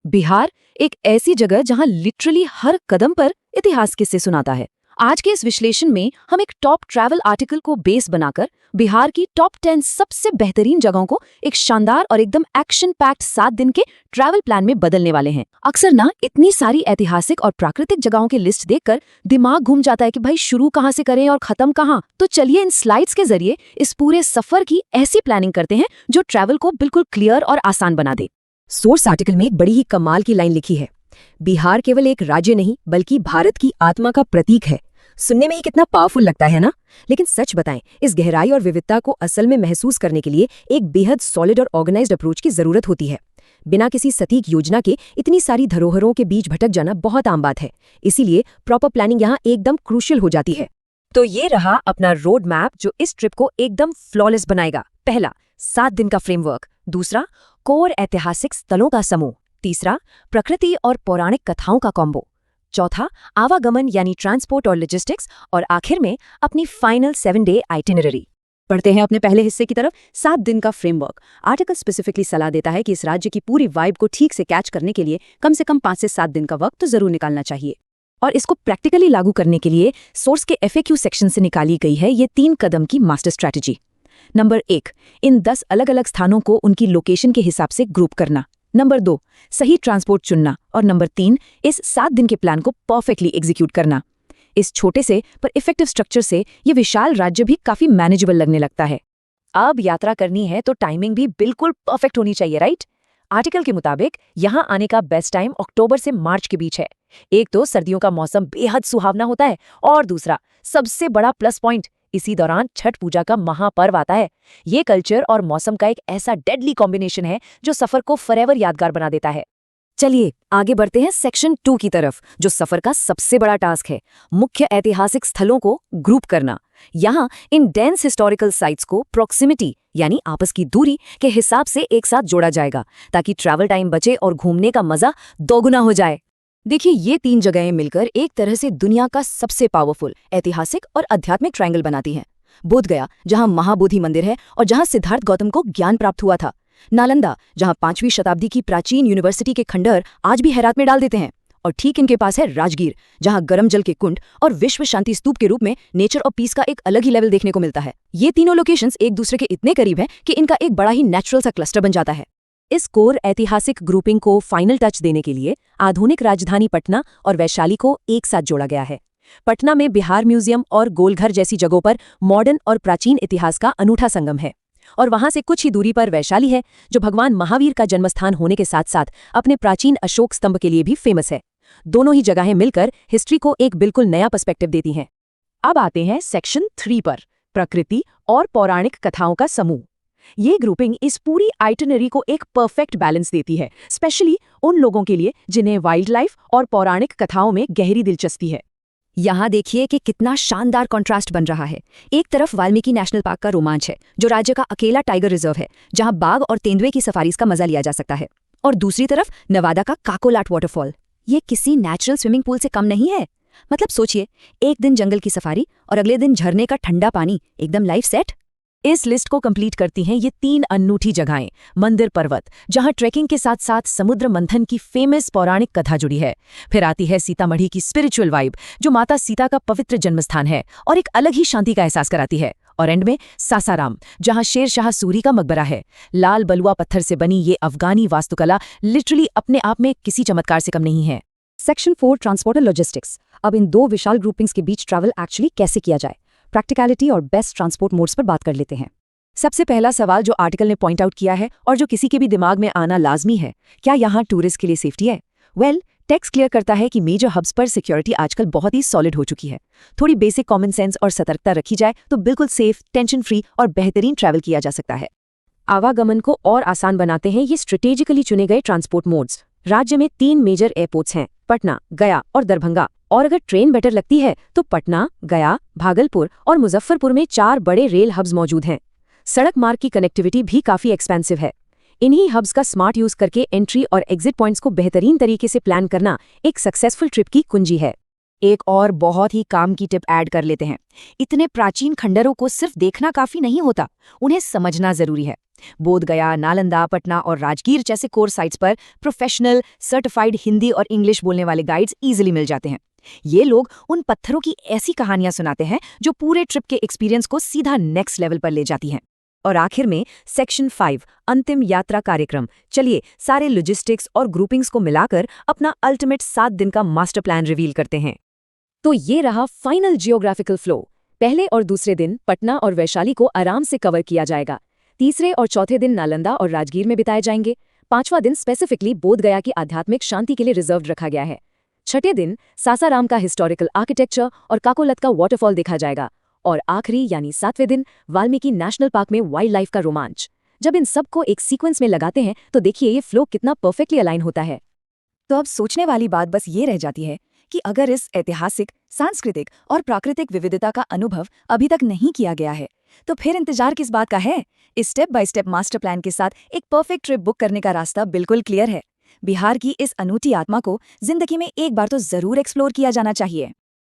बिहार एक ऐसी जगह जहां लिटरली हर कदम पर इतिहास किस्से सुनाता है। आज के इस विश्लेषण में हम एक टॉप ट्रैवल आर्टिकल को बेस बनाकर बिहार की टॉप 10 सबसे बेहतरीन जगहों को एक शानदार और एकदम एक्शन पैक्ड 7 दिन के ट्रैवल प्लान में बदलने वाले हैं। अक्सर ना इतनी सारी ऐतिहासिक और प्राकृतिक जगहों की लिस्ट देखकर दिमाग घूम जाता है कि भाई शुरू कहाँ से करें और खत्म कहाँ। तो चलिए इन स्लाइड्स के जरिए इस पूरे सफर की ऐसी प्लानिंग करते हैं जो ट्रैवल को बिल्कुल क्लियर और आसान बना दे। सोर्स आर्टिकल में एक बड़ी ही कमाल की लाइन लिखी है, बिहार केवल एक राज्य नहीं बल्कि भारत की आत्मा का प्रतीक है। सुनने में ही कितना पावरफुल लगता है ना। लेकिन सच बताएं, इस गहराई और विविधता को असल में महसूस करने के लिए एक बेहद सॉलिड और ऑर्गेनाइज्ड अप्रोच की जरूरत होती है। बिना किसी सटीक योजना के इतनी सारी धरोहरों के बीच भटक जाना बहुत आम बात है। इसीलिए प्रॉपर प्लानिंग यहाँ एकदम क्रूशियल हो जाती है। तो ये रहा अपना रोड मैप जो इस ट्रिप को एकदम फ्लॉलेस बनाएगा। पहला, 7 दिन का फ्रेमवर्क। दूसरा, कोर ऐतिहासिक स्थलों का समूह। तीसरा, प्रकृति और पौराणिक कथाओं का कॉम्बो। चौथा, आवागमन यानी ट्रांसपोर्ट और लॉजिस्टिक्स। और आखिर में अपनी फाइनल 7 डे आइटिनरी। पढ़ते हैं अपने पहले हिस्से की तरफ। 7 दिन का फ्रेमवर्क। आर्टिकल स्पेसिफिकली सलाह देता है कि इस राज्य की पूरी वाइब को ठीक से कैच करने के लिए कम से कम 5 से 7 दिन का वक्त तो जरूर निकालना चाहिए। और इसको प्रैक्टिकली लागू करने के लिए सोर्स के FAQ सेक्शन से निकाली गई है ये 3 कदम की मास्टर स्ट्रैटेजी। नंबर 1, इन 10 अलग अलग स्थानों को उनकी लोकेशन के हिसाब से ग्रुप करना। नंबर 2, सही ट्रांसपोर्ट चुनना। और नंबर 3, इस 7 दिन के प्लान को परफेक्टली एग्जीक्यूट करना। इस छोटे से पर इफेक्टिव स्ट्रक्चर से ये विशाल राज्य भी काफी मैनेजेबल लगने लगता है। अब यात्रा करनी है तो टाइमिंग भी बिल्कुल परफेक्ट होनी चाहिए, राइट? आर्टिकल के मुताबिक यहाँ आने का बेस्ट टाइम अक्टूबर से मार्च के बीच है। एक तो सर्दियों का मौसम बेहद सुहावना होता है और दूसरा सबसे बड़ा प्लस पॉइंट, इसी दौरान छठ पूजा का महापर्व आता है। ये कल्चर और मौसम का एक ऐसा डेडली कॉम्बिनेशन है जो सफर को फॉरएवर यादगार बना देता है। चलिए आगे बढ़ते हैं सेक्शन 2 की तरफ, जो सफर का सबसे बड़ा टास्क है, मुख्य ऐतिहासिक स्थलों को ग्रुप करना। यहाँ इन डेंस हिस्टोरिकल साइट्स को प्रॉक्सिमिटी यानी आपस की दूरी के हिसाब से एक साथ जोड़ा जाएगा ताकि ट्रैवल टाइम बचे और घूमने का मजा दोगुना हो जाए। देखिए, ये 3 जगहें मिलकर एक तरह से दुनिया का सबसे पावरफुल ऐतिहासिक और आध्यात्मिक ट्रायंगल बनाती हैं। बोध गया, जहां महाबोधि मंदिर है और जहां सिद्धार्थ गौतम को ज्ञान प्राप्त हुआ था। नालंदा, जहां 5वीं शताब्दी की प्राचीन यूनिवर्सिटी के खंडहर आज भी हैरात में डाल देते हैं। और ठीक इनके पास है राजगीर, जहां गर्म जल के कुंड और विश्व शांति स्तूप के रूप में नेचर और पीस का एक अलग ही लेवल देखने को मिलता है। ये तीनों लोकेशंस एक दूसरे के इतने करीब हैं कि इनका एक बड़ा ही नेचुरल सा क्लस्टर बन जाता है। इस कोर ऐतिहासिक ग्रुपिंग को फाइनल टच देने के लिए आधुनिक राजधानी पटना और वैशाली को एक साथ जोड़ा गया है। पटना में बिहार म्यूजियम और गोलघर जैसी जगहों पर मॉडर्न और प्राचीन इतिहास का अनूठा संगम है। और वहां से कुछ ही दूरी पर वैशाली है, जो भगवान महावीर का जन्मस्थान होने के साथ साथ अपने प्राचीन अशोक स्तंभ के लिए भी फेमस है। दोनों ही जगहें मिलकर हिस्ट्री को एक बिल्कुल नया पर्सपेक्टिव देती हैं। अब आते हैं सेक्शन 3 पर, प्रकृति और पौराणिक कथाओं का समूह। ये ग्रुपिंग इस पूरी आइटिनरी को एक परफेक्ट बैलेंस देती है, स्पेशली उन लोगों के लिए जिन्हें वाइल्ड लाइफ और पौराणिक कथाओं में गहरी दिलचस्पी है। यहाँ देखिए कि कितना शानदार कॉन्ट्रास्ट बन रहा है। एक तरफ वाल्मीकि नेशनल पार्क का रोमांच है, जो राज्य का अकेला टाइगर रिजर्व है, जहाँ बाघ और तेंदुए की सफारीज का मजा लिया जा सकता है। और दूसरी तरफ नवादा का काकोलाट वाटरफॉल, ये किसी नेचुरल स्विमिंग पूल से कम नहीं है। मतलब सोचिए, एक दिन जंगल की सफारी और अगले दिन झरने का ठंडा पानी, एकदम लाइफ सेट। इस लिस्ट को कंप्लीट करती हैं ये 3 अनूठी जगहें। मंदिर पर्वत, जहां ट्रैकिंग के साथ साथ समुद्र मंथन की फेमस पौराणिक कथा जुड़ी है। फिर आती है सीतामढ़ी की स्पिरिचुअल वाइब, जो माता सीता का पवित्र जन्मस्थान है और एक अलग ही शांति का एहसास कराती है। और एंड में सासाराम, जहां शेर शाह सूरी का मकबरा है। लाल बलुआ पत्थर से बनी ये अफगानी वास्तुकला लिटरली अपने आप में किसी चमत्कार से कम नहीं है। सेक्शन 4, ट्रांसपोर्ट और लॉजिस्टिक्स। अब इन 2 विशाल ग्रुपिंग्स के बीच ट्रैवल एक्चुअली कैसे किया जाए, प्रैक्टिकलिटी और बेस्ट ट्रांसपोर्ट मोड्स पर बात कर लेते हैं। सबसे पहला सवाल जो आर्टिकल ने पॉइंट आउट किया है और जो किसी के भी दिमाग में आना लाजमी है, क्या यहाँ टूरिस्ट के लिए सेफ्टी है? वेल, टेक्स्ट क्लियर करता है कि मेजर हब्स पर सिक्योरिटी आजकल बहुत ही सॉलिड हो चुकी है। थोड़ी बेसिक कॉमन सेंस और सतर्कता रखी जाए तो बिल्कुल सेफ, टेंशन फ्री और बेहतरीन ट्रैवल किया जा सकता है। आवागमन को और आसान बनाते हैं ये स्ट्रेटेजिकली चुने गए ट्रांसपोर्ट मोड्स। राज्य में 3 मेजर एयरपोर्ट्स हैं, पटना, गया और दरभंगा। और अगर ट्रेन बेटर लगती है तो पटना, गया, भागलपुर और मुजफ्फरपुर में 4 बड़े रेल हब्स मौजूद हैं। सड़क मार्ग की कनेक्टिविटी भी काफी एक्सपेंसिव है। इन्हीं हब्स का स्मार्ट यूज करके एंट्री और एग्जिट पॉइंट्स को बेहतरीन तरीके से प्लान करना एक सक्सेसफुल ट्रिप की कुंजी है। एक और बहुत ही काम की टिप ऐड कर लेते हैं। इतने प्राचीन खंडरों को सिर्फ देखना काफी नहीं होता, उन्हें समझना जरूरी है। बोध गया, नालंदा, पटना और राजगीर जैसे कोर साइट्स पर प्रोफेशनल सर्टिफाइड हिंदी और इंग्लिश बोलने वाले गाइड्स इजीली मिल जाते हैं। ये लोग उन पत्थरों की ऐसी कहानियां सुनाते हैं जो पूरे ट्रिप के एक्सपीरियंस को सीधा नेक्स्ट लेवल पर ले जाती हैं। और आखिर में सेक्शन 5 अंतिम यात्रा कार्यक्रम। चलिए सारे लॉजिस्टिक्स और ग्रुपिंग्स को मिलाकर अपना अल्टीमेट 7 दिन का मास्टर प्लान रिवील करते हैं। तो ये रहा फाइनल जियोग्राफिकल फ्लो। पहले और दूसरे दिन पटना और वैशाली को आराम से कवर किया जाएगा। तीसरे और चौथे दिन नालंदा और राजगीर में बिताए जाएंगे। पांचवा दिन स्पेसिफिकली बोध गया की आध्यात्मिक शांति के लिए रिजर्व रखा गया है। छठे दिन सासाराम का हिस्टोरिकल आर्किटेक्चर और काकोलत का वाटरफॉल देखा जाएगा। और आखिरी यानी 7वें दिन वाल्मीकि नेशनल पार्क में वाइल्ड लाइफ का रोमांच। जब इन सब को एक सीक्वेंस में लगाते हैं तो देखिए ये फ्लो कितना परफेक्टली अलाइन होता है। तो अब सोचने वाली बात बस ये रह जाती है कि अगर इस ऐतिहासिक, सांस्कृतिक और प्राकृतिक विविधता का अनुभव अभी तक नहीं किया गया है तो फिर इंतजार किस बात का है। इस step by step master plan के साथ एक परफेक्ट ट्रिप बुक करने का रास्ता बिल्कुल क्लियर है। बिहार की इस अनूठी आत्मा को जिंदगी में एक बार तो जरूर एक्सप्लोर किया जाना चाहिए।